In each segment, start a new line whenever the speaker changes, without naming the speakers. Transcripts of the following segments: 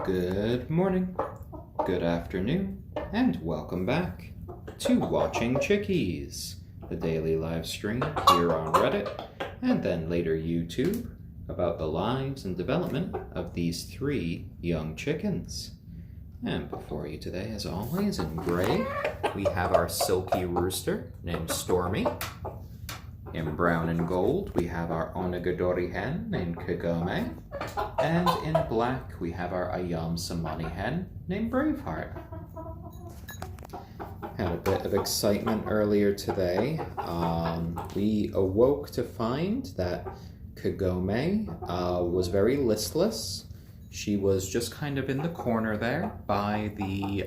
Good morning, good afternoon, and welcome back to Watching Chickies, the daily live stream here on Reddit, and then later YouTube, about the lives and development of these 3 young chickens. And before you today, as always, in gray, we have our silky rooster named Stormy. In brown and gold, we have our onagadori hen named Kagome. And in black, we have our ayam cemeni hen named Braveheart. Had a bit of excitement earlier today. We awoke to find that Kagome was very listless. She was just kind of in the corner there by the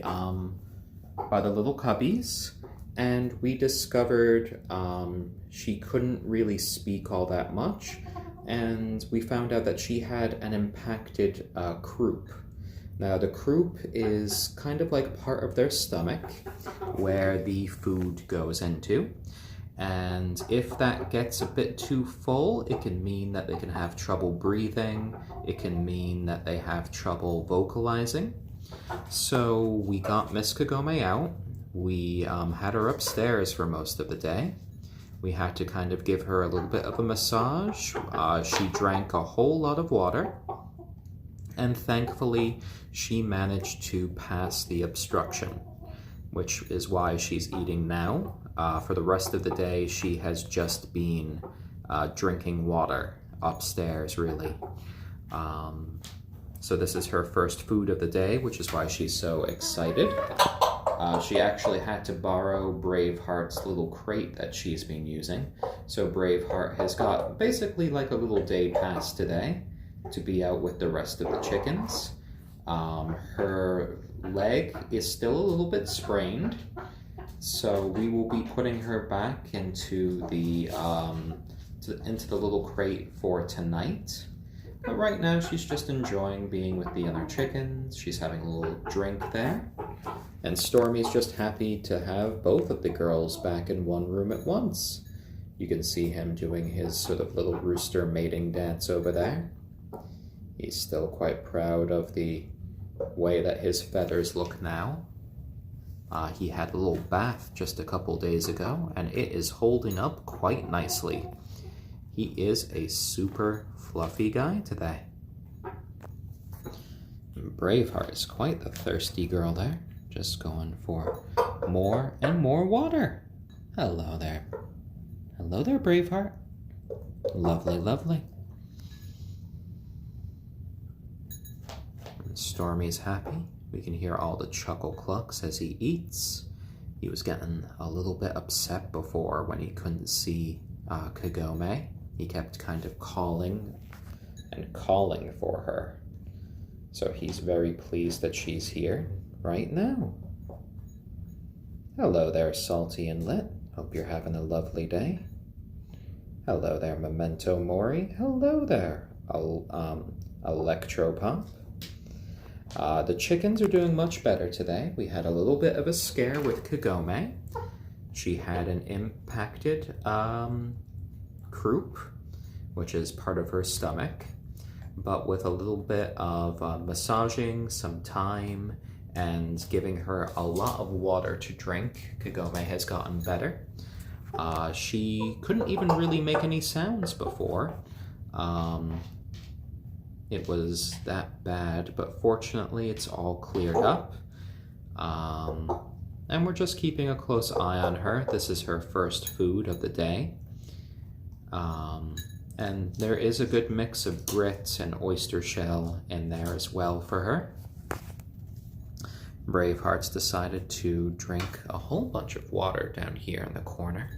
little cubbies. And we discovered she couldn't really speak all that much, and we found out that she had an impacted croup. Now, the croup is kind of like part of their stomach where the food goes into, and if that gets a bit too full, it can mean that they can have trouble breathing, it can mean that they have trouble vocalizing. So we got Miss Kagome out. We had her upstairs for most of the day. We had to kind of give her a little bit of a massage. She drank a whole lot of water, and thankfully she managed to pass the obstruction, which is why she's eating now. For the rest of the day, she has just been drinking water upstairs, really. So this is her first food of the day, which is why she's so excited. She actually had to borrow Braveheart's little crate that she's been using. So Braveheart has got basically like a little day pass today to be out with the rest of the chickens. Her leg is still a little bit sprained, so we will be putting her back into the little crate for tonight. But right now she's just enjoying being with the other chickens. She's having a little drink there. And Stormy's just happy to have both of the girls back in one room at once. You can see him doing his sort of little rooster mating dance over there. He's still quite proud of the way that his feathers look now. He had a little bath just a couple days ago, and it is holding up quite nicely. He is a super fluffy guy today. Braveheart is quite the thirsty girl there, just going for more and more water. Hello there. Hello there, Braveheart. Lovely, lovely. And Stormy's happy. We can hear all the chuckle clucks as he eats. He was getting a little bit upset before when he couldn't see Kagome. He kept kind of calling and calling for her. So he's very pleased that she's here right now. Hello there, Salty and Lit. Hope you're having a lovely day. Hello there, Memento Mori. Hello there, Electropop. The chickens are doing much better today. We had a little bit of a scare with Kagome. She had an impacted croup, which is part of her stomach. But with a little bit of massaging, some time, and giving her a lot of water to drink, Kagome has gotten better. She couldn't even really make any sounds before. It was that bad, but fortunately it's all cleared up. And we're just keeping a close eye on her. This is her first food of the day. And there is a good mix of grits and oyster shell in there as well for her. Braveheart's decided to drink a whole bunch of water down here in the corner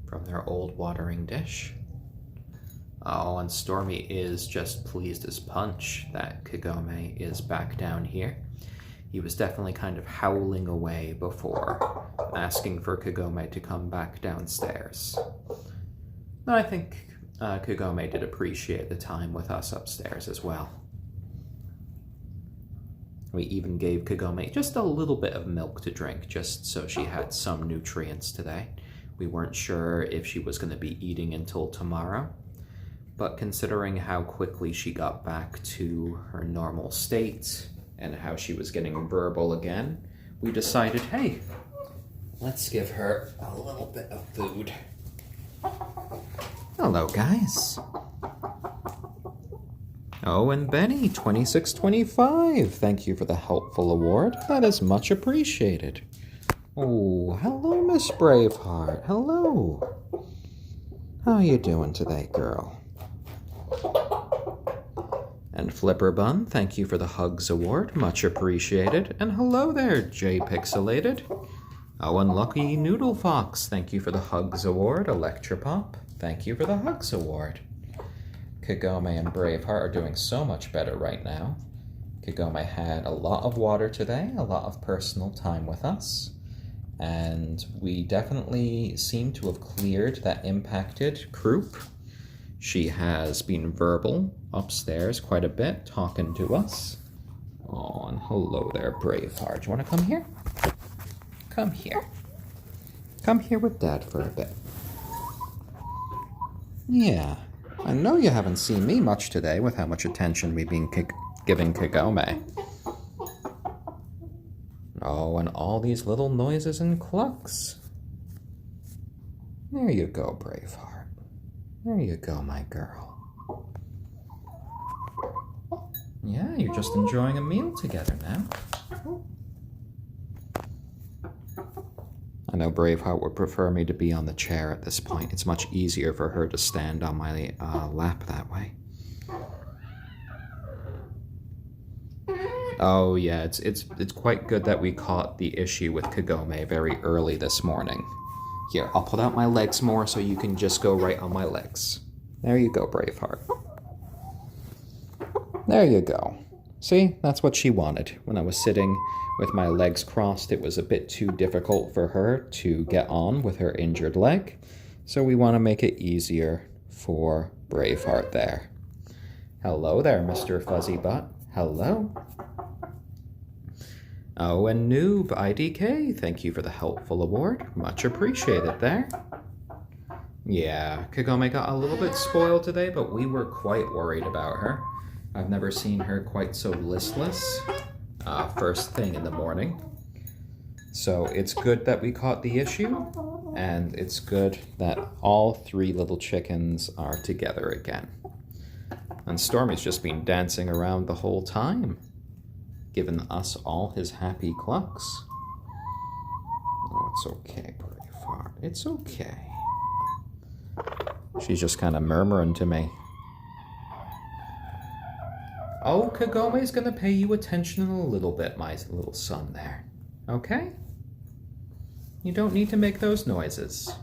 from their old watering dish. Oh, and Stormy is just pleased as punch that Kagome is back down here. He was definitely kind of howling away before, asking for Kagome to come back downstairs. I think Kagome did appreciate the time with us upstairs as well. We even gave Kagome just a little bit of milk to drink, just so she had some nutrients today. We weren't sure if she was going to be eating until tomorrow, but considering how quickly she got back to her normal state and how she was getting verbal again, we decided, hey, let's give her a little bit of food. Hello, guys. Oh, and Benny, 2625. Thank you for the helpful award. That is much appreciated. Oh, hello, Miss Braveheart. Hello. How are you doing today, girl? And Flipper Bun, thank you for the Hugs Award. Much appreciated. And hello there, J Pixelated. Oh, and Lucky Noodle Fox, thank you for the Hugs Award. Electropop, thank you for the Hugs Award. Kagome and Braveheart are doing so much better right now. Kagome had a lot of water today, a lot of personal time with us, and we definitely seem to have cleared that impacted croup. She has been verbal upstairs quite a bit, talking to us. Oh, and hello there, Braveheart. Do you want to come here? Come here. Come here with Dad for a bit. Yeah, I know you haven't seen me much today with how much attention we've been giving Kagome. Oh, and all these little noises and clucks. There you go, Braveheart. There you go, my girl. Yeah, you're just enjoying a meal together now. I know Braveheart would prefer me to be on the chair at this point. It's much easier for her to stand on my lap that way. Oh yeah, it's quite good that we caught the issue with Kagome very early this morning. Here, I'll put out my legs more so you can just go right on my legs. There you go, Braveheart. There you go. See, that's what she wanted. When I was sitting with my legs crossed, it was a bit too difficult for her to get on with her injured leg. So we want to make it easier for Braveheart there. Hello there, Mr. Fuzzy Butt. Hello. Oh, and Noob IDK, thank you for the helpful award. Much appreciated there. Yeah, Kagome got a little bit spoiled today, but we were quite worried about her. I've never seen her quite so listless first thing in the morning. So it's good that we caught the issue, and it's good that all three little chickens are together again. And Stormy's just been dancing around the whole time, giving us all his happy clucks. Oh, it's okay, Braveheart. It's okay. She's just kind of murmuring to me. Oh, Kagome's gonna pay you attention in a little bit, my little son there. Okay? You don't need to make those noises.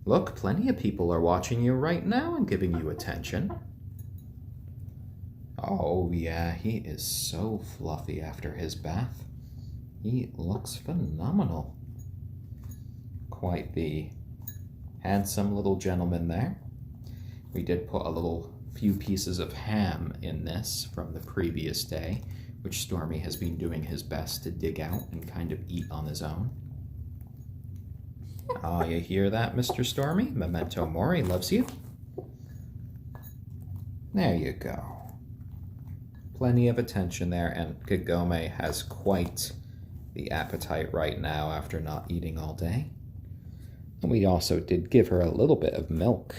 Look, plenty of people are watching you right now and giving you attention. Oh, yeah, he is so fluffy after his bath. He looks phenomenal. Quite the handsome little gentleman there. We did put a few pieces of ham in this from the previous day, which Stormy has been doing his best to dig out and kind of eat on his own. Oh, you hear that, Mr. Stormy? Memento Mori loves you. There you go. Plenty of attention there, and Kagome has quite the appetite right now after not eating all day. And we also did give her a little bit of milk,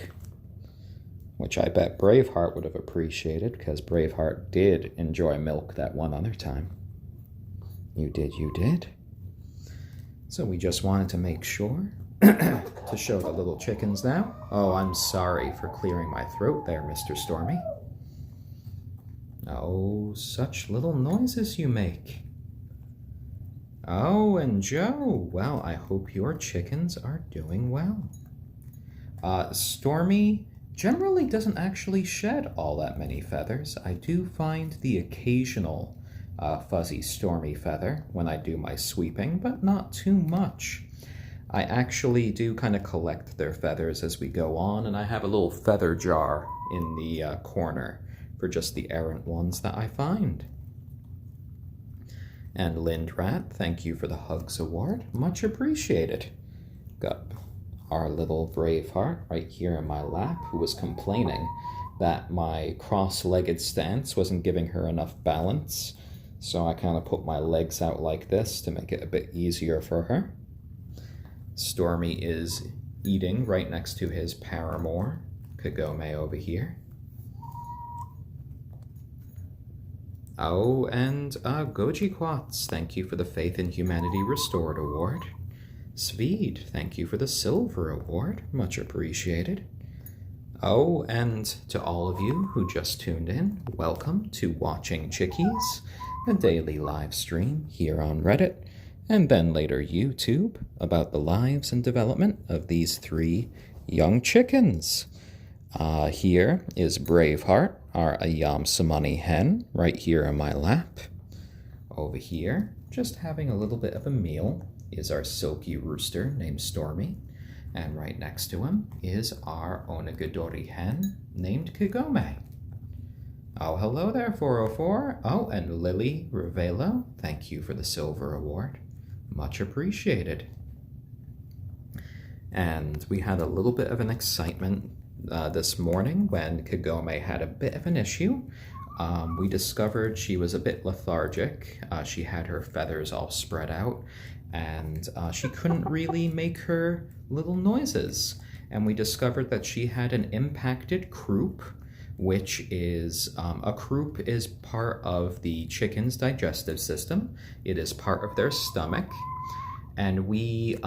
which I bet Braveheart would have appreciated, because Braveheart did enjoy milk that one other time. You did, you did. So we just wanted to make sure to show the little chickens now. Oh, I'm sorry for clearing my throat there, Mr. Stormy. Oh, such little noises you make. Oh, and Joe, well, I hope your chickens are doing well. Stormy generally doesn't actually shed all that many feathers. I do find the occasional fuzzy Stormy feather when I do my sweeping, but not too much. I actually do kind of collect their feathers as we go on, and I have a little feather jar in the corner for just the errant ones that I find. And Lindrat, thank you for the Hugs Award. Much appreciated. Got our little Braveheart right here in my lap, who was complaining that my cross-legged stance wasn't giving her enough balance. So I kind of put my legs out like this to make it a bit easier for her. Stormy is eating right next to his paramour, Kagome, over here. Oh, and Goji Quats, thank you for the Faith in Humanity Restored Award. Sweed, thank you for the Silver Award, much appreciated. Oh, and to all of you who just tuned in, welcome to Watching Chickies, a daily live stream here on Reddit, and then later YouTube, about the lives and development of these 3 young chickens. Here is Braveheart, our ayam cemeni hen, right here in my lap. Over here, just having a little bit of a meal, is our silky rooster named Stormy. And right next to him is our onagadori hen named Kagome. Oh, hello there, 404. Oh, and Lily Rivelo, thank you for the Silver Award. Much appreciated. And we had a little bit of an excitement this morning when Kagome had a bit of an issue. We discovered she was a bit lethargic. She had her feathers all spread out, and she couldn't really make her little noises. And we discovered that she had an impacted croup, which is, a croup is part of the chicken's digestive system. It is part of their stomach. And we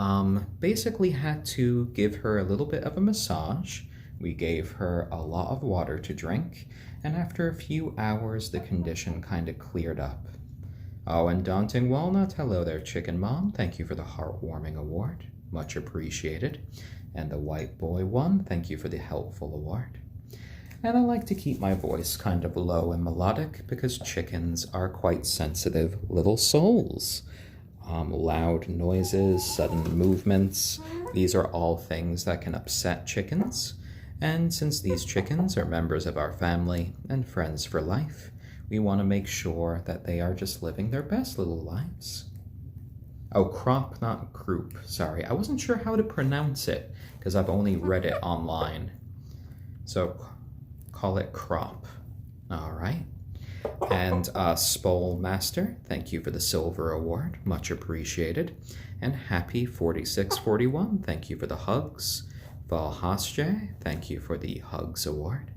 basically had to give her a little bit of a massage. We gave her a lot of water to drink, and after a few hours, the condition kind of cleared up. Oh, and Daunting Walnut, hello there, Chicken Mom. Thank you for the Heartwarming Award. Much appreciated. And the White Boy one, thank you for the Helpful Award. And I like to keep my voice kind of low and melodic because chickens are quite sensitive little souls. Loud noises, sudden movements, these are all things that can upset chickens. And since these chickens are members of our family and friends for life, we want to make sure that they are just living their best little lives. Oh, crop, not croup. Sorry, I wasn't sure how to pronounce it because I've only read it online. So call it crop. All right. And Spole Master, thank you for the Silver Award. Much appreciated. And Happy 4641, thank you for the hugs. Valhasje, thank you for the Hugs Award.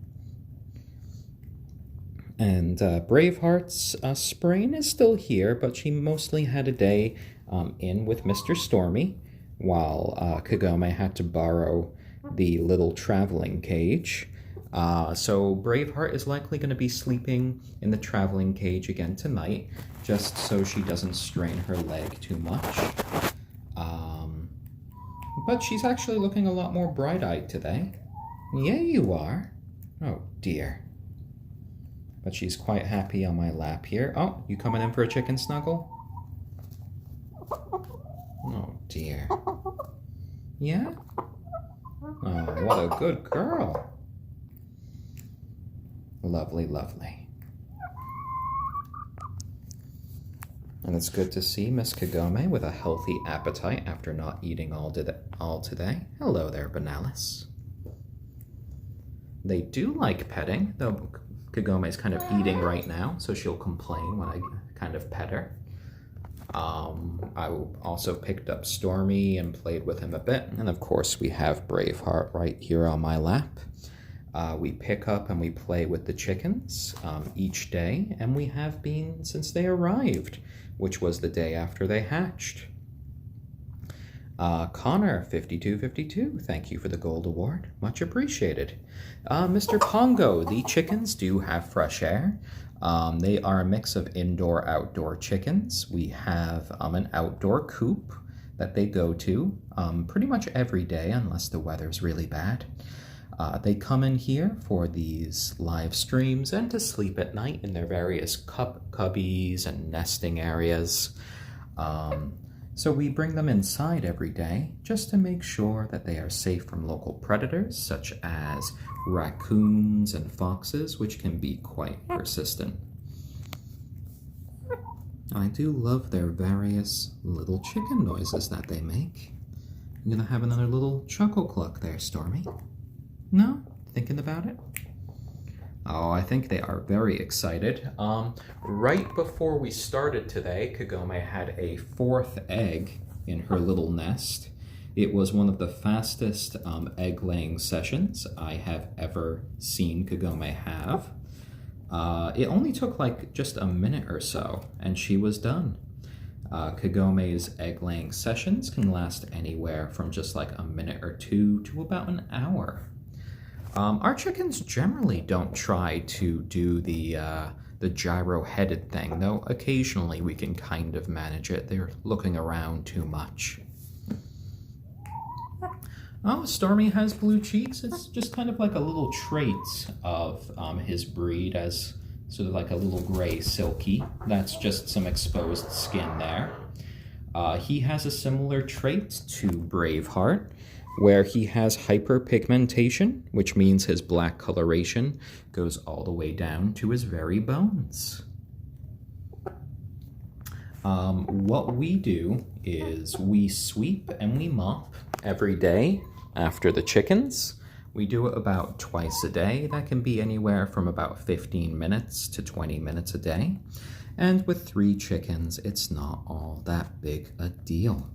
And Braveheart's sprain is still here, but she mostly had a day in with Mr. Stormy, while Kagome had to borrow the little traveling cage. So Braveheart is likely going to be sleeping in the traveling cage again tonight, just so she doesn't strain her leg too much. But she's actually looking a lot more bright-eyed today. Yeah, you are. Oh, dear. But she's quite happy on my lap here. Oh, you coming in for a chicken snuggle? Oh, dear. Yeah? Oh, what a good girl. Lovely, lovely. And it's good to see Miss Kagome with a healthy appetite after not eating all today. Hello there, Benalis. They do like petting, though Kagome's kind of eating right now, so she'll complain when I kind of pet her. I also picked up Stormy and played with him a bit. And of course, we have Braveheart right here on my lap. We pick up and we play with the chickens each day, and we have been since they arrived, which was the day after they hatched. Connor, 5252, thank you for the Gold Award. Much appreciated. Mr. Pongo, the chickens do have fresh air. They are a mix of indoor-outdoor chickens. We have an outdoor coop that they go to pretty much every day unless the weather's really bad. They come in here for these live streams and to sleep at night in their various cubbies and nesting areas. So we bring them inside every day just to make sure that they are safe from local predators such as raccoons and foxes, which can be quite persistent. I do love their various little chicken noises that they make. You gonna have another little chuckle cluck there, Stormy? No? Thinking about it? Oh, I think they are very excited. Right before we started today, Kagome had a fourth egg in her little nest. It was one of the fastest egg-laying sessions I have ever seen Kagome have. It only took like just a minute or so, and she was done. Kagome's egg-laying sessions can last anywhere from just like a minute or two to about an hour. Our chickens generally don't try to do the gyro-headed thing, though occasionally we can kind of manage it. They're looking around too much. Oh, Stormy has blue cheeks. It's just kind of like a little trait of his breed, as sort of like a little gray silkie. That's just some exposed skin there. He has a similar trait to Braveheart, where he has hyperpigmentation, which means his black coloration goes all the way down to his very bones. What we do is we sweep and we mop every day after the chickens. We do it about twice a day. That can be anywhere from about 15 minutes to 20 minutes a day. And with 3 chickens, it's not all that big a deal.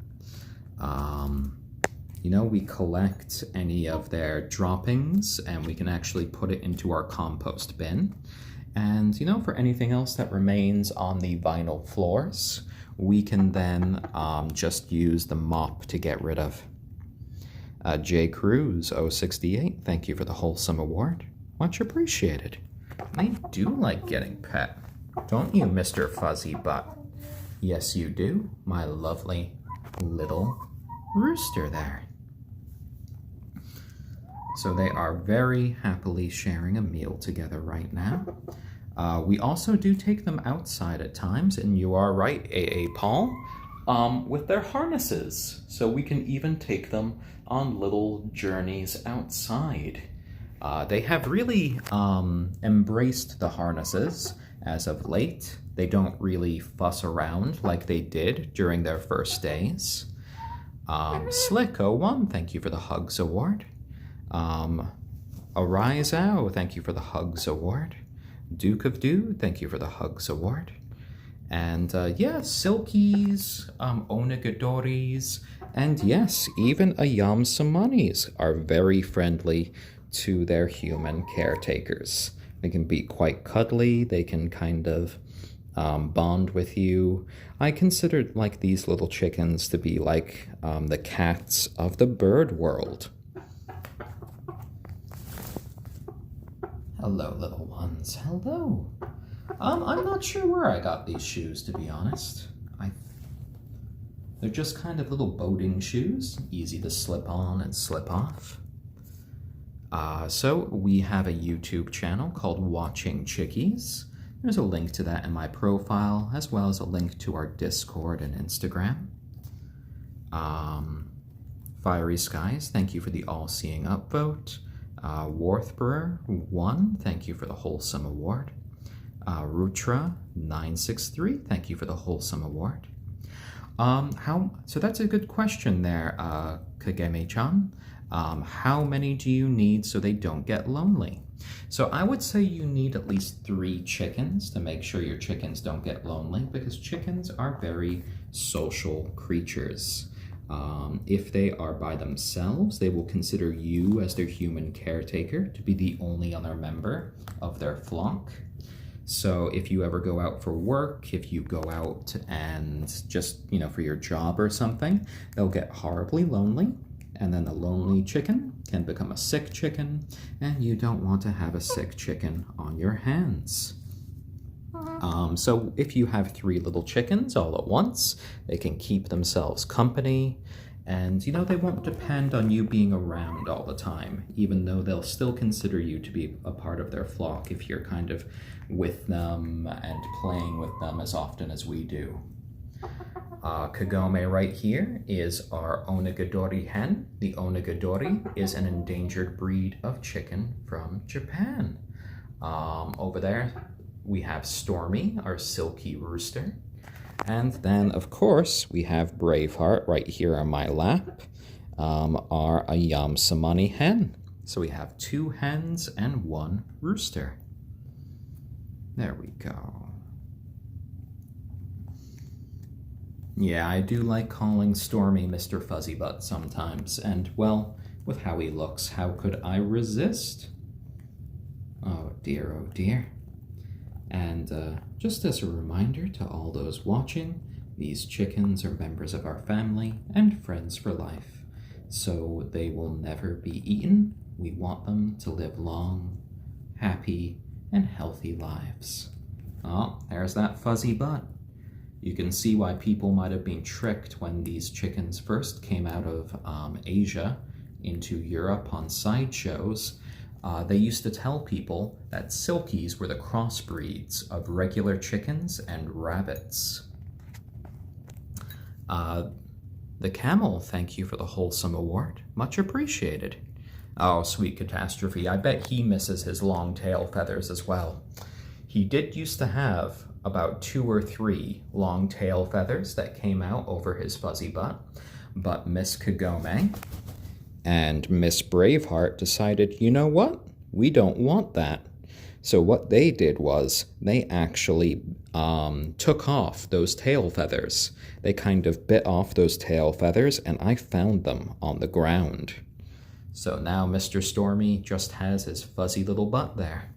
You know, we collect any of their droppings and we can actually put it into our compost bin. And, you know, for anything else that remains on the vinyl floors, we can then just use the mop to get rid of. J. Cruz 068, thank you for the wholesome award. Much appreciated. I do like getting pet, don't you, Mr. Fuzzy Butt? Yes, you do, my lovely little rooster there. So they are very happily sharing a meal together right now. We also do take them outside at times, and you are right, A.A. Paul, with their harnesses. So we can even take them on little journeys outside. They have really embraced the harnesses as of late. They don't really fuss around like they did during their first days. Slick01, thank you for the Hugs Award. Arizao, thank you for the Hugs Award. Duke of Dew, thank you for the Hugs Award. And yeah, silkies, onagadoris, and yes, even ayam cemanis are very friendly to their human caretakers. They can be quite cuddly, they can kind of bond with you. I consider like these little chickens to be like the cats of the bird world. Hello, little ones. Hello. I'm not sure where I got these shoes, to be honest. They're just kind of little boating shoes, easy to slip on and slip off. So we have a YouTube channel called Watching Chickies. There's a link to that in my profile, as well as a link to our Discord and Instagram. Fiery Skies, thank you for the all-seeing upvote. Warthbrer 1, thank you for the wholesome award. Rutra 963, thank you for the wholesome award. So that's a good question there, Kageme-chan. How many do you need so they don't get lonely? So I would say you need at least 3 chickens to make sure your chickens don't get lonely, because chickens are very social creatures. If they are by themselves, they will consider you as their human caretaker to be the only other member of their flock. So if you ever go out for work, if you go out and just, you know, for your job or something, they'll get horribly lonely, and then the lonely chicken can become a sick chicken, and you don't want to have a sick chicken on your hands. So if you have 3 little chickens all at once, they can keep themselves company, and, you know, they won't depend on you being around all the time, even though they'll still consider you to be a part of their flock if you're kind of with them and playing with them as often as we do. Kagome right here is our onagadori hen. The onagadori is an endangered breed of chicken from Japan. Over there we have Stormy, our silky rooster. And then, of course, we have Braveheart right here on my lap. our ayam cemeni hen. So we have 2 hens and 1 rooster. There we go. Yeah, I do like calling Stormy Mr. Fuzzybutt sometimes, and, well, with how he looks, how could I resist? Oh dear, oh dear. And just as a reminder to all those watching, these chickens are members of our family and friends for life, so they will never be eaten. We want them to live long, happy, and healthy lives. Oh, there's that fuzzy butt. You can see why people might have been tricked when these chickens first came out of Asia into Europe on sideshows. They used to tell people that silkies were the crossbreeds of regular chickens and rabbits. The camel, thank you for the wholesome award. Much appreciated. Oh, sweet catastrophe. I bet he misses his long tail feathers as well. He did used to have about 2 or 3 long tail feathers that came out over his fuzzy butt, but Miss Kagome and Miss Braveheart decided, you know what? We don't want that. So what they did was they actually took off those tail feathers. They kind of bit off those tail feathers, and I found them on the ground. So now Mr. Stormy just has his fuzzy little butt there.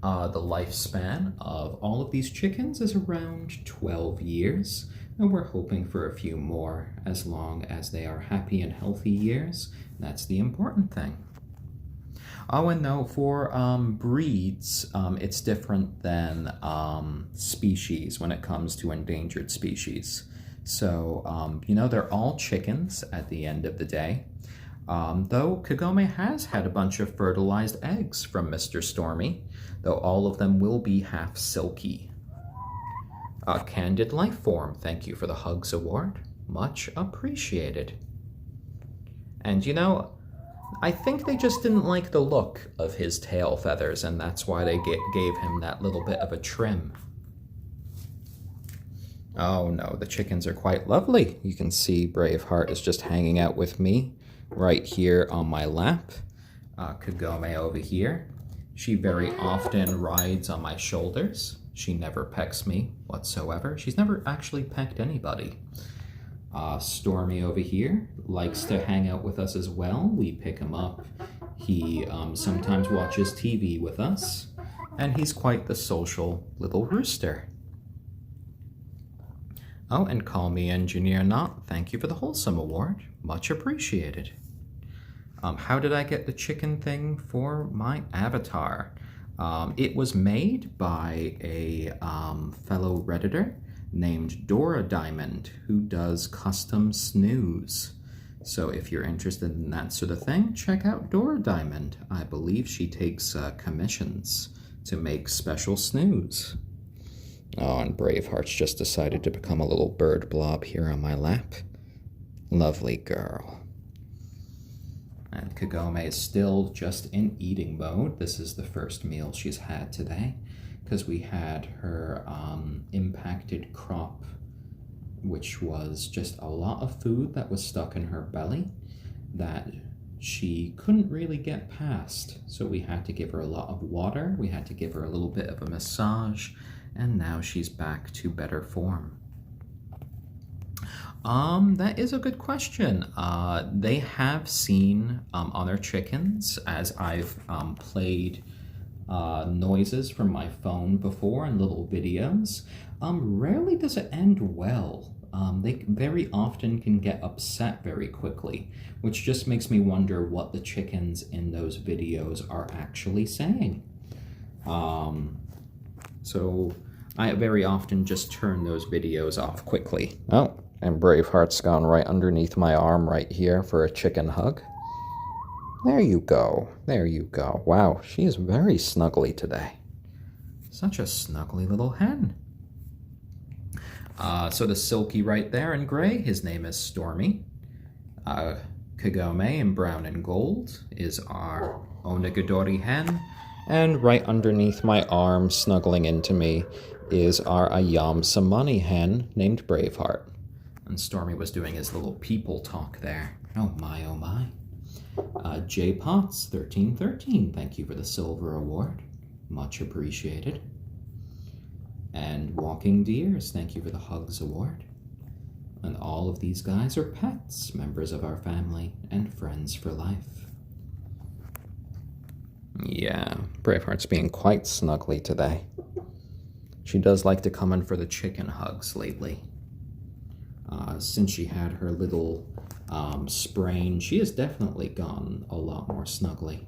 The lifespan of all of these chickens is around 12 years, and we're hoping for a few more as long as they are happy and healthy years. That's the important thing. Oh, and no, for breeds, it's different than species when it comes to endangered species. So, you know, they're all chickens at the end of the day. Though Kagome has had a bunch of fertilized eggs from Mr. Stormy, though all of them will be half silky. Candid Life Form, thank you for the Hugs Award. Much appreciated. And you know, I think they just didn't like the look of his tail feathers, and that's why they gave him that little bit of a trim. Oh no, the chickens are quite lovely. You can see Braveheart is just hanging out with me right here on my lap. Kagome over here. She very often rides on my shoulders. She never pecks me whatsoever. She's never actually pecked anybody. Stormy over here likes to hang out with us as well. We pick him up. He sometimes watches TV with us, and he's quite the social little rooster. Oh, and call me Engineer Not. Thank you for the Wholesome Award. Much appreciated. How did I get the chicken thing for my avatar? It was made by a fellow Redditor named Dora Diamond, who does custom snooze. So if you're interested in that sort of thing, check out Dora Diamond. I believe she takes commissions to make special snooze. Oh, and Braveheart's just decided to become a little bird blob here on my lap. Lovely girl. And Kagome is still just in eating mode. This is the first meal she's had today, because we had her impacted crop, which was just a lot of food that was stuck in her belly that she couldn't really get past. So we had to give her a lot of water, we had to give her a little bit of a massage, and now she's back to better form. That is a good question. They have seen other chickens as I've played noises from my phone before in little videos. Rarely does it end well. They very often can get upset very quickly, which just makes me wonder what the chickens in those videos are actually saying. So I very often just turn those videos off quickly. Oh, and Braveheart's gone right underneath my arm right here for a chicken hug. There you go. There you go. Wow, she is very snuggly today. Such a snuggly little hen. So the silky right there in gray, his name is Stormy. Kagome in brown and gold is our onagadori hen. And right underneath my arm, snuggling into me, is our ayam cemeni hen named Braveheart. And Stormy was doing his little people talk there. Oh my, oh my. J Potts 1313, thank you for the silver award. Much appreciated. And Walking Deers, thank you for the Hugs award. And all of these guys are pets, members of our family, and friends for life. Yeah, Braveheart's being quite snuggly today. She does like to come in for the chicken hugs lately. Since she had her little sprain, she has definitely gone a lot more snuggly.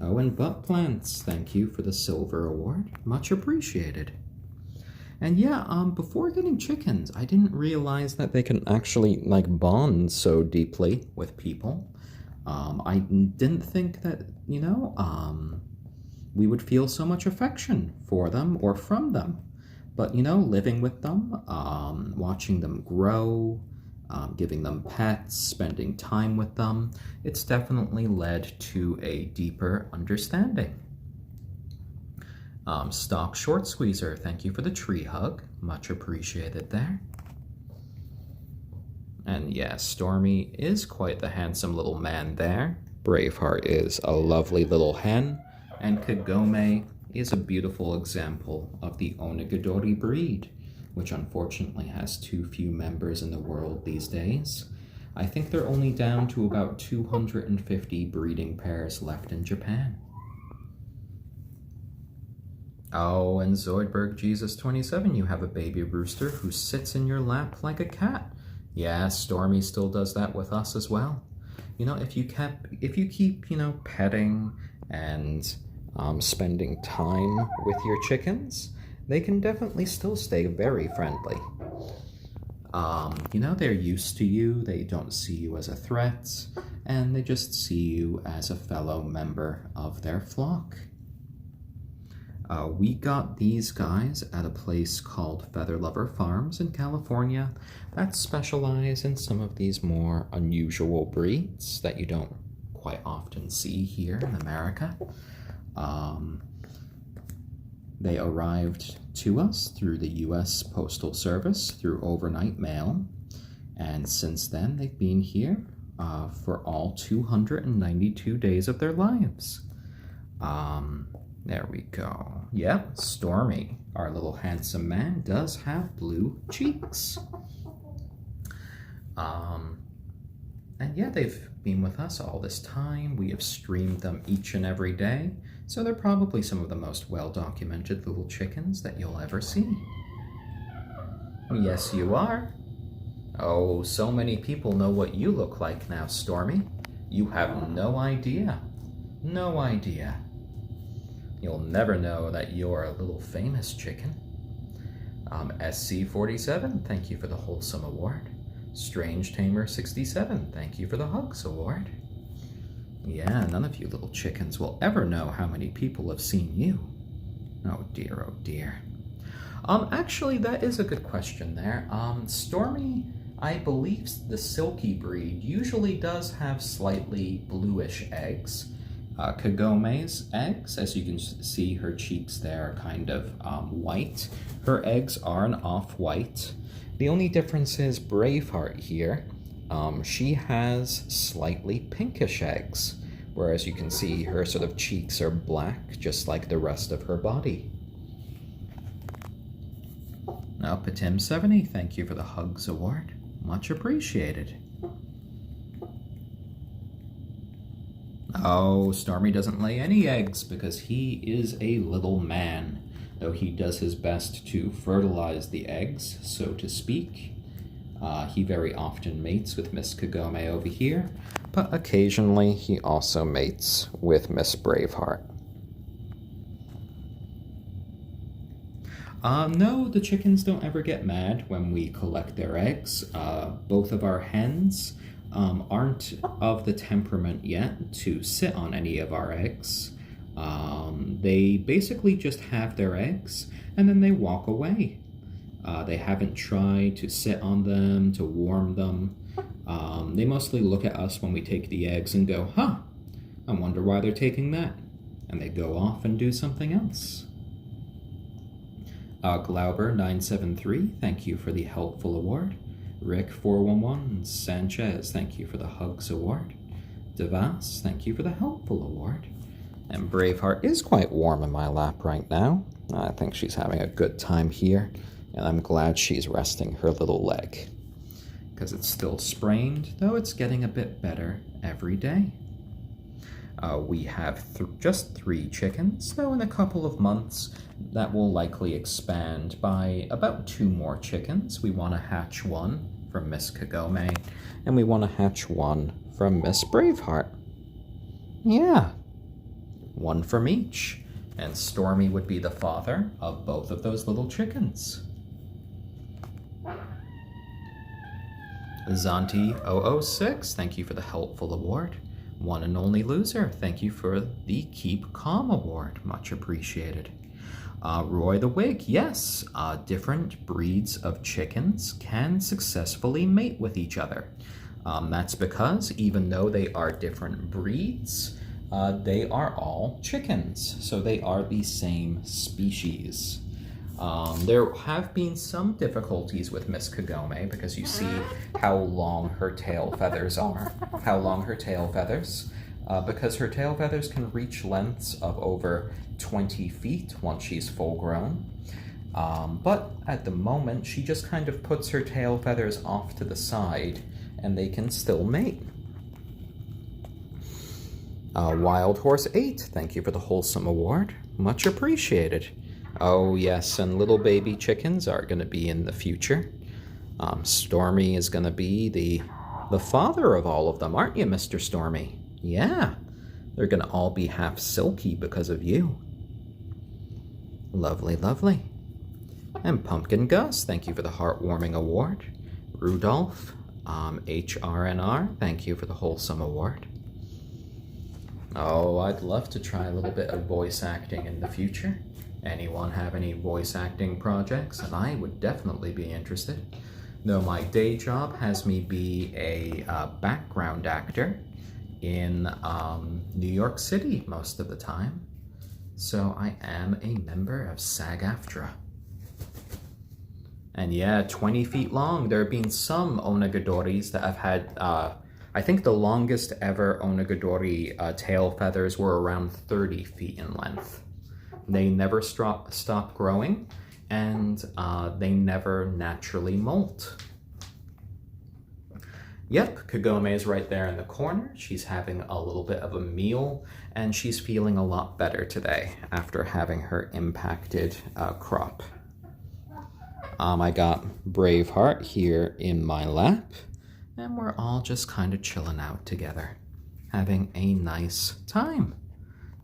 Oh, and Butt Plants, thank you for the silver award. Much appreciated. And yeah, before getting chickens, I didn't realize that they can actually, like, bond so deeply with people. I didn't think that, you know, we would feel so much affection for them or from them. But, you know, living with them, watching them grow, giving them pets, spending time with them, it's definitely led to a deeper understanding. Stock Short Squeezer, thank you for the tree hug. Much appreciated there. And yes, Stormy is quite the handsome little man there. Braveheart is a lovely little hen. And Kagome is a beautiful example of the onagadori breed, which unfortunately has too few members in the world these days. I think they're only down to about 250 breeding pairs left in Japan. Oh, and Zoidberg Jesus 27, you have a baby rooster who sits in your lap like a cat. Yeah, Stormy still does that with us as well. You know, if you keep, you know, petting and spending time with your chickens, they can definitely still stay very friendly. You know, they're used to you, they don't see you as a threat, and they just see you as a fellow member of their flock. We got these guys at a place called Feather Lover Farms in California that specialize in some of these more unusual breeds that you don't quite often see here in America. They arrived to us through the U.S. Postal Service through overnight mail, and since then they've been here for all 292 days of their lives. There we go. Yep, Stormy, our little handsome man, does have blue cheeks. And yeah, they've been with us all this time. We have streamed them each and every day, so they're probably some of the most well-documented little chickens that you'll ever see. Yes, you are. Oh, so many people know what you look like now, Stormy. You have no idea. No idea. You'll never know that you're a little famous chicken. SC47, thank you for the Wholesome Award. Strange Tamer 67, thank you for the Hugs Award. Yeah, none of you little chickens will ever know how many people have seen you. Oh dear, oh dear. Actually, that is a good question there. Stormy, I believe the silkie breed usually does have slightly bluish eggs. Kagome's eggs, as you can see, her cheeks there are kind of white. Her eggs are an off-white. The only difference is Braveheart here. She has slightly pinkish eggs, whereas you can see her sort of cheeks are black, just like the rest of her body. Now, Patim70, thank you for the Hugs Award. Much appreciated. Oh, Stormy doesn't lay any eggs because he is a little man, though he does his best to fertilize the eggs, so to speak. He very often mates with Miss Kagome over here, but occasionally he also mates with Miss Braveheart. No, the chickens don't ever get mad when we collect their eggs. Both of our hens aren't of the temperament yet to sit on any of our eggs. They basically just have their eggs and then they walk away. They haven't tried to sit on them, to warm them. They mostly look at us when we take the eggs and go, huh, I wonder why they're taking that. And they go off and do something else. Glauber973, thank you for the helpful award. Rick411 Sanchez, thank you for the hugs award. Devas, thank you for the helpful award. And Braveheart is quite warm in my lap right now. I think she's having a good time here, and I'm glad she's resting her little leg. Because it's still sprained, though it's getting a bit better every day. We have just 3 chickens, though in a couple of months that will likely expand by about 2 more chickens. We want to hatch 1 from Miss Kagome, and we want to hatch 1 from Miss Braveheart. Yeah, 1 from each, and Stormy would be the father of both of those little chickens. Zanti006, thank you for the helpful award. One and only loser, thank you for the Keep Calm award, much appreciated. Roy the Wig, yes, different breeds of chickens can successfully mate with each other. That's because even though they are different breeds, they are all chickens, so they are the same species. There have been some difficulties with Miss Kagome because you see how long her tail feathers are. Because her tail feathers can reach lengths of over 20 feet once she's full grown. But at the moment, she just kind of puts her tail feathers off to the side and they can still mate. Wild Horse 8, thank you for the wholesome award. Much appreciated. Oh yes, and little baby chickens are going to be in the future. Stormy is going to be the father of all of them, aren't you, Mr. Stormy? Yeah, they're going to all be half silky because of you. Lovely, lovely. And Pumpkin Gus, thank you for the heartwarming award. Rudolph, HRNR, thank you for the wholesome award. Oh, I'd love to try a little bit of voice acting in the future. Anyone have any voice acting projects? And I would definitely be interested. Though my day job has me be a background actor in New York City most of the time. So I am a member of SAG-AFTRA. And yeah, 20 feet long. There have been some onagadoris that have had, I think the longest ever onagadori tail feathers were around 30 feet in length. They never stop growing, and they never naturally molt. Yep, Kagome is right there in the corner. She's having a little bit of a meal, and she's feeling a lot better today after having her impacted crop. I got Braveheart here in my lap, and we're all just kind of chilling out together, having a nice time.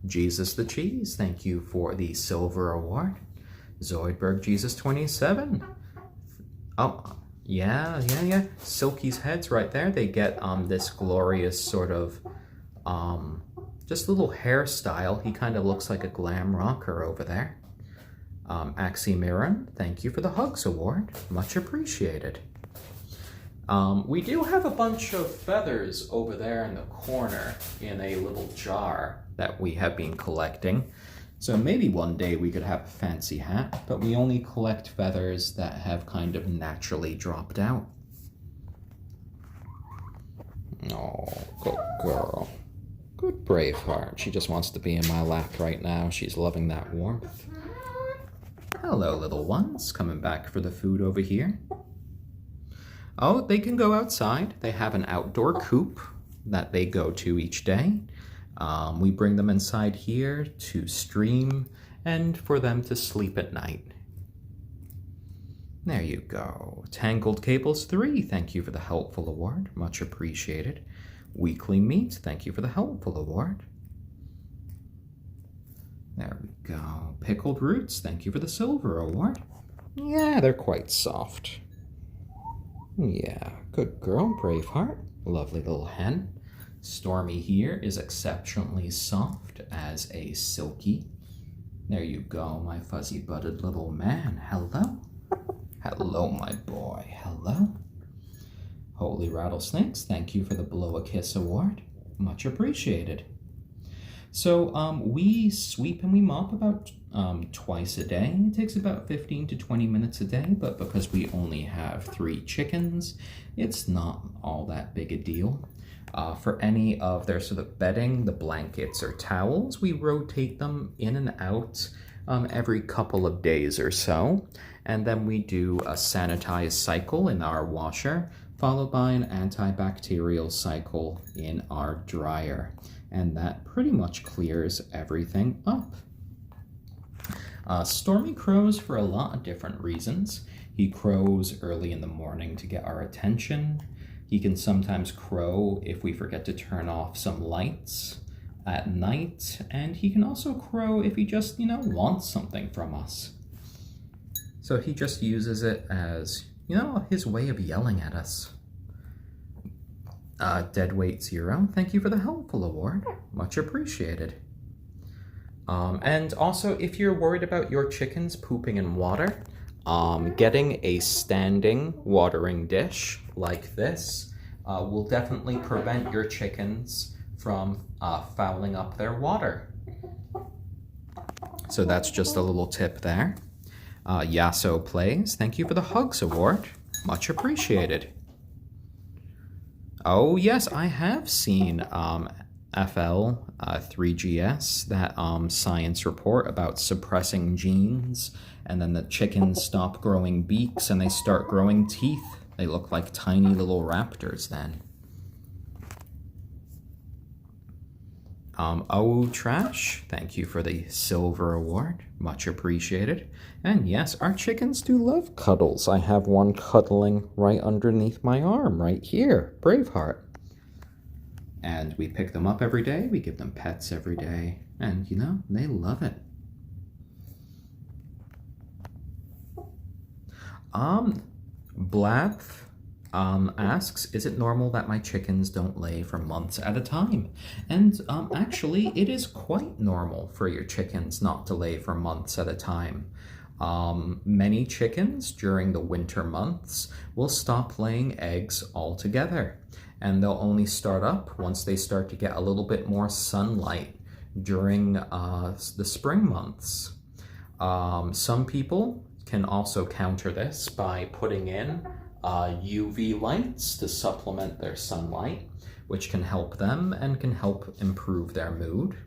Jesus the Cheese, thank you for the silver award. Zoidberg Jesus 27. Oh, yeah. Silkie's heads right there. They get this glorious sort of just little hairstyle. He kind of looks like a glam rocker over there. Aximiran, thank you for the hugs award. Much appreciated. We do have a bunch of feathers over there in the corner in a little jar that we have been collecting. So maybe one day we could have a fancy hat, but we only collect feathers that have kind of naturally dropped out. Oh, good girl. Good Braveheart. She just wants to be in my lap right now. She's loving that warmth. Hello, little ones. Coming back for the food over here. Oh, they can go outside. They have an outdoor coop that they go to each day. We bring them inside here to stream and for them to sleep at night. There you go. Tangled Cables 3, thank you for the helpful award. Much appreciated. Weekly Meat, thank you for the helpful award. There we go. Pickled Roots, thank you for the silver award. Yeah, they're quite soft. Yeah, good girl, Braveheart. Lovely little hen. Stormy here is exceptionally soft as a silkie. There you go, my fuzzy-butted little man. Hello. Hello, my boy. Hello. Holy Rattlesnakes, thank you for the Blow a Kiss award. Much appreciated. So we sweep and we mop about twice a day. It takes about 15 to 20 minutes a day, but because we only have 3 chickens, it's not all that big a deal. For any of their sort of bedding, the blankets or towels, we rotate them in and out every couple of days or so. And then we do a sanitized cycle in our washer, followed by an antibacterial cycle in our dryer. And that pretty much clears everything up. Stormy crows for a lot of different reasons. He crows early in the morning to get our attention. He can sometimes crow if we forget to turn off some lights at night. And he can also crow if he just, wants something from us. So he just uses it as, his way of yelling at us. Deadweight Zero, thank you for the helpful award. Much appreciated. And also, if you're worried about your chickens pooping in water, getting a standing watering dish like this will definitely prevent your chickens from fouling up their water. So that's just a little tip there. Yasso Plays, thank you for the Hugs Award. Much appreciated. Oh yes, I have seen FL 3GS, that science report about suppressing genes, and then the chickens stop growing beaks and they start growing teeth. They look like tiny little raptors then. Oh Trash, thank you for the Silver Award. Much appreciated. And yes, our chickens do love cuddles. I have one cuddling right underneath my arm, right here. Braveheart. And we pick them up every day. We give them pets every day. And, they love it. Blab asks, is it normal that my chickens don't lay for months at a time? And actually, it is quite normal for your chickens not to lay for months at a time. Many chickens during the winter months will stop laying eggs altogether, and they'll only start up once they start to get a little bit more sunlight during the spring months. Some people can also counter this by putting in UV lights to supplement their sunlight, which can help them and can help improve their mood.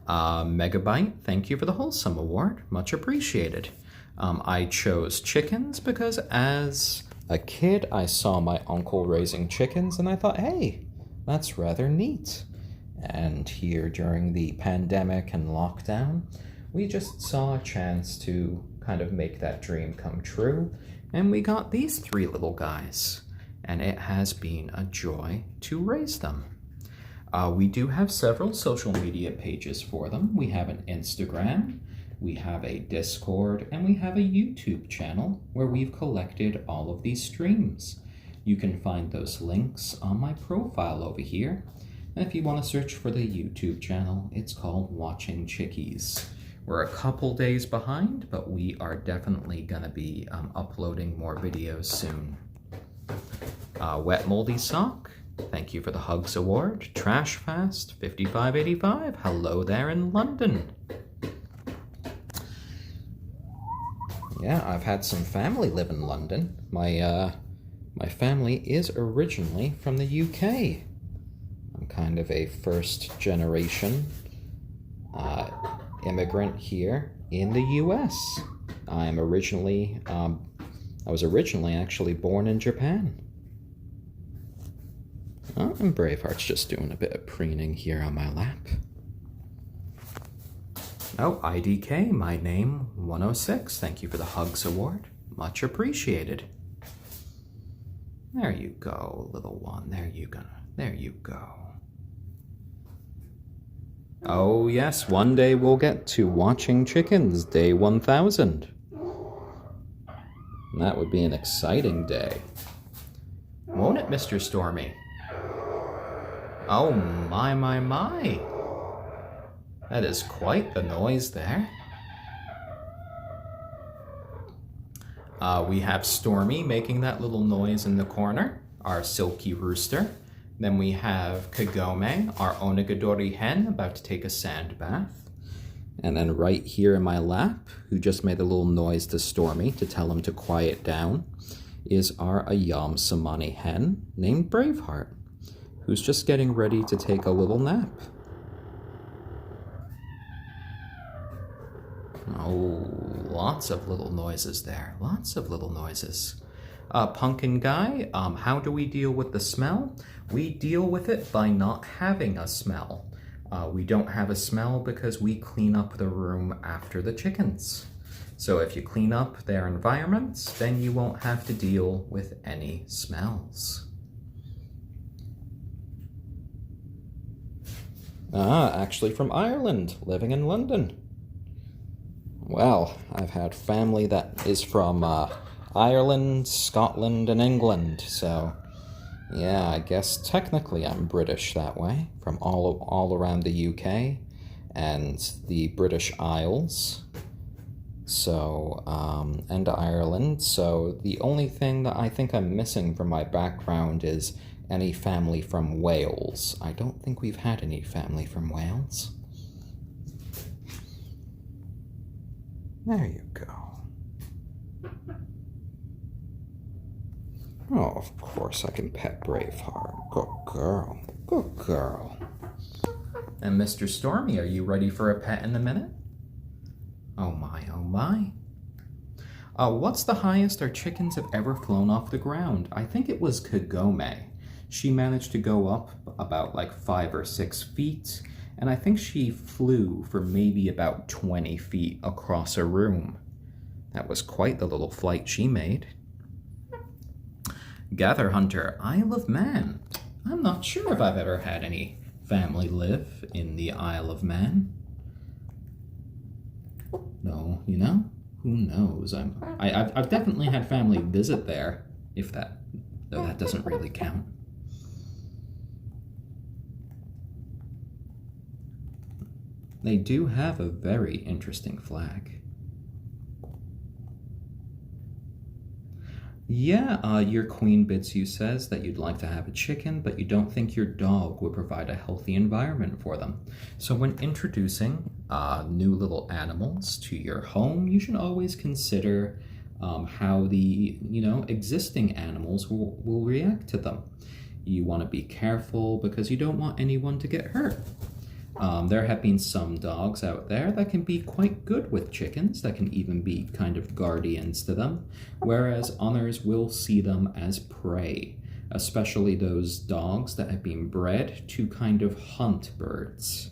Megabyte, thank you for the Wholesome Award. Much appreciated. I chose chickens because as a kid, I saw my uncle raising chickens and I thought, hey, that's rather neat. And here during the pandemic and lockdown, we just saw a chance to kind of make that dream come true. And we got these 3 little guys. And it has been a joy to raise them. We do have several social media pages for them. We have an Instagram, we have a Discord, and we have a YouTube channel where we've collected all of these streams. You can find those links on my profile over here. And if you want to search for the YouTube channel, it's called Watching Chickies. We're a couple days behind, but we are definitely going to be uploading more videos soon. Wet Moldy Sock, thank you for the Hugs Award. Trash Fast 5585, hello there in London. Yeah, I've had some family live in London. My family is originally from the UK. I'm kind of a first generation immigrant here in the US. I was originally actually born in Japan. Oh, and Braveheart's just doing a bit of preening here on my lap. Oh, IDK, my name 106. Thank you for the Hugs Award. Much appreciated. There you go, little one. There you go. There you go. Oh yes, one day we'll get to Watching Chickens Day 1000. And that would be an exciting day. Won't it, Mr. Stormy? Oh my, my, my. That is quite the noise there. We have Stormy making that little noise in the corner, our silky rooster. Then we have Kagome, our onagadori hen, about to take a sand bath. And then right here in my lap, who just made a little noise to Stormy to tell him to quiet down, is our ayam cemeni hen named Braveheart, who's just getting ready to take a little nap. Oh, lots of little noises there. Lots of little noises. Pumpkin guy, how do we deal with the smell? We deal with it by not having a smell. We don't have a smell because we clean up the room after the chickens. So if you clean up their environments, then you won't have to deal with any smells. Actually from Ireland, living in London. Well, I've had family that is from Ireland, Scotland, and England, so yeah, I guess technically I'm British that way, from all around the UK and the British Isles, so, and Ireland, so the only thing that I think I'm missing from my background is any family from Wales. I don't think we've had any family from Wales. There you go. Oh, of course I can pet Braveheart. Good girl. Good girl. And Mr. Stormy, are you ready for a pet in a minute? Oh my, oh my. What's the highest our chickens have ever flown off the ground? I think it was Kagome. She managed to go up about like 5 or 6 feet, and I think she flew for maybe about 20 feet across a room. That was quite the little flight she made. Gather Hunter, Isle of Man. I'm not sure if I've ever had any family live in the Isle of Man. No, you know, who knows? I've definitely had family visit there, if that, though that doesn't really count. They do have a very interesting flag. Yeah, your queen Bitsu says that you'd like to have a chicken, but you don't think your dog would provide a healthy environment for them. So when introducing new little animals to your home, you should always consider how the existing animals will react to them. You want to be careful because you don't want anyone to get hurt. There have been some dogs out there that can be quite good with chickens, that can even be kind of guardians to them, whereas others will see them as prey, especially those dogs that have been bred to kind of hunt birds.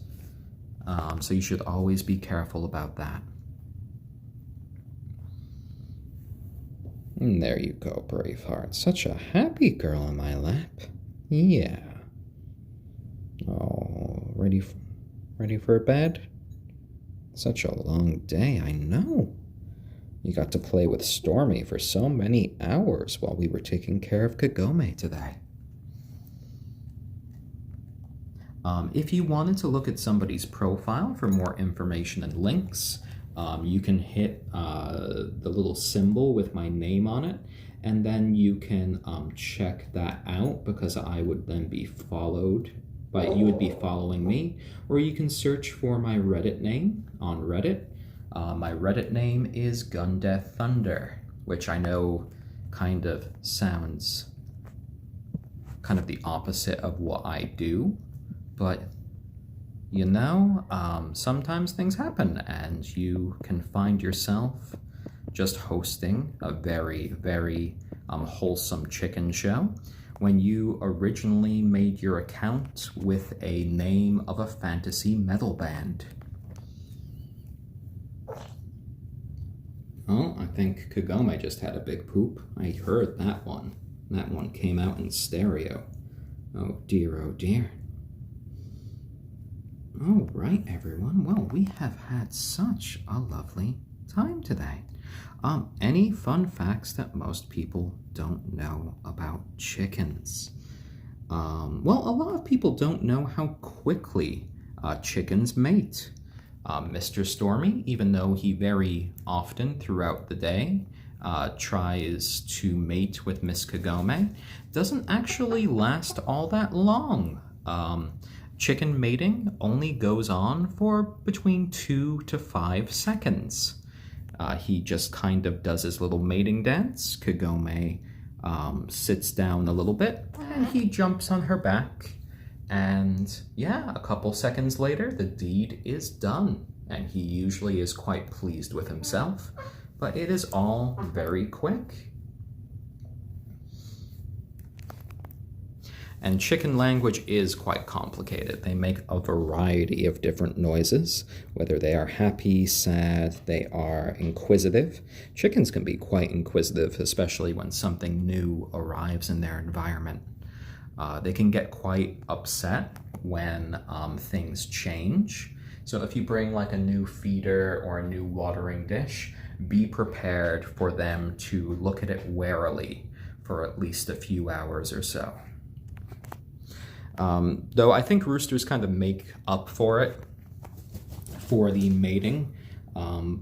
So you should always be careful about that. And there you go, Braveheart. Such a happy girl in my lap. Yeah. Oh, ready for bed? Such a long day, I know. You got to play with Stormy for so many hours while we were taking care of Kagome today. If you wanted to look at somebody's profile for more information and links, you can hit the little symbol with my name on it, and then you can check that out because I would then be followed. But you would be following me, or you can search for my Reddit name on Reddit. My Reddit name is Gundeath Thunder, which I know kind of sounds kind of the opposite of what I do, but you know, sometimes things happen and you can find yourself just hosting a very, very wholesome chicken show when you originally made your account with a name of a fantasy metal band. Oh, I think Kagome just had a big poop. I heard that one. That one came out in stereo. Oh dear, oh dear. All right, everyone. Well, we have had such a lovely time today. Any fun facts that most people don't know about chickens? Well, a lot of people don't know how quickly chickens mate. Mr. Stormy, even though he very often throughout the day tries to mate with Miss Kagome doesn't actually last all that long. Chicken mating only goes on for between 2 to 5 seconds. He just kind of does his little mating dance. Kagome sits down a little bit and he jumps on her back. And yeah, a couple seconds later, the deed is done. And he usually is quite pleased with himself, but it is all very quick. And chicken language is quite complicated. They make a variety of different noises, whether they are happy, sad, they are inquisitive. Chickens can be quite inquisitive, especially when something new arrives in their environment. They can get quite upset when things change. So if you bring like a new feeder or a new watering dish, be prepared for them to look at it warily for at least a few hours or so. Though I think roosters kind of make up for it for the mating,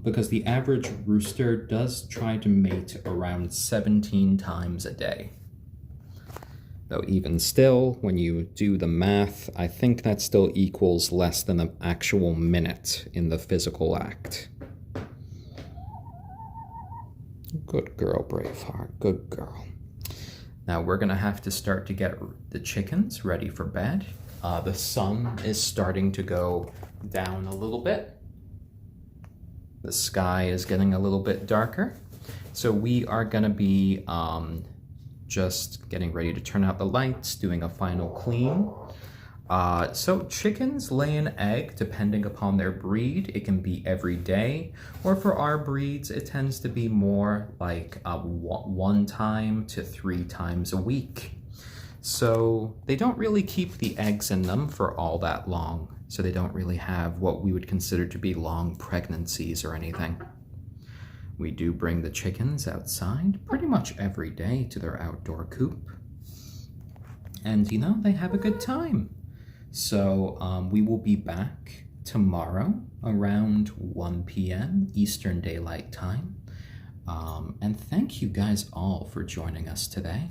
because the average rooster does try to mate around 17 times a day. Though even still, when you do the math, I think that still equals less than an actual minute in the physical act. Good girl, Braveheart, good girl. Now we're gonna have to start to get the chickens ready for bed. The sun is starting to go down a little bit. The sky is getting a little bit darker. So we are gonna be just getting ready to turn out the lights, doing a final clean. So chickens lay an egg depending upon their breed. It can be every day, or for our breeds, it tends to be more like 1 time to 3 times a week. So they don't really keep the eggs in them for all that long. So they don't really have what we would consider to be long pregnancies or anything. We do bring the chickens outside pretty much every day to their outdoor coop. And you know, they have a good time. So we will be back tomorrow around 1 p.m. Eastern Daylight Time. And thank you guys all for joining us today.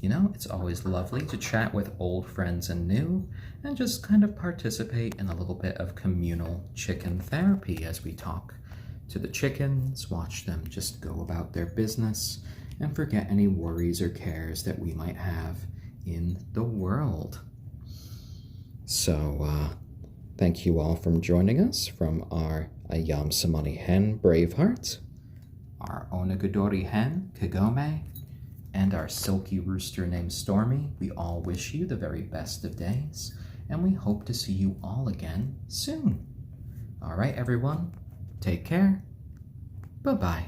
You know, it's always lovely to chat with old friends and new, and just kind of participate in a little bit of communal chicken therapy as we talk to the chickens, watch them just go about their business, and forget any worries or cares that we might have in the world. So, thank you all for joining us from our ayam cemeni hen, Braveheart, our onagadori hen, Kagome, and our silky rooster named Stormy. We all wish you the very best of days, and we hope to see you all again soon. All right, everyone, take care. Bye-bye.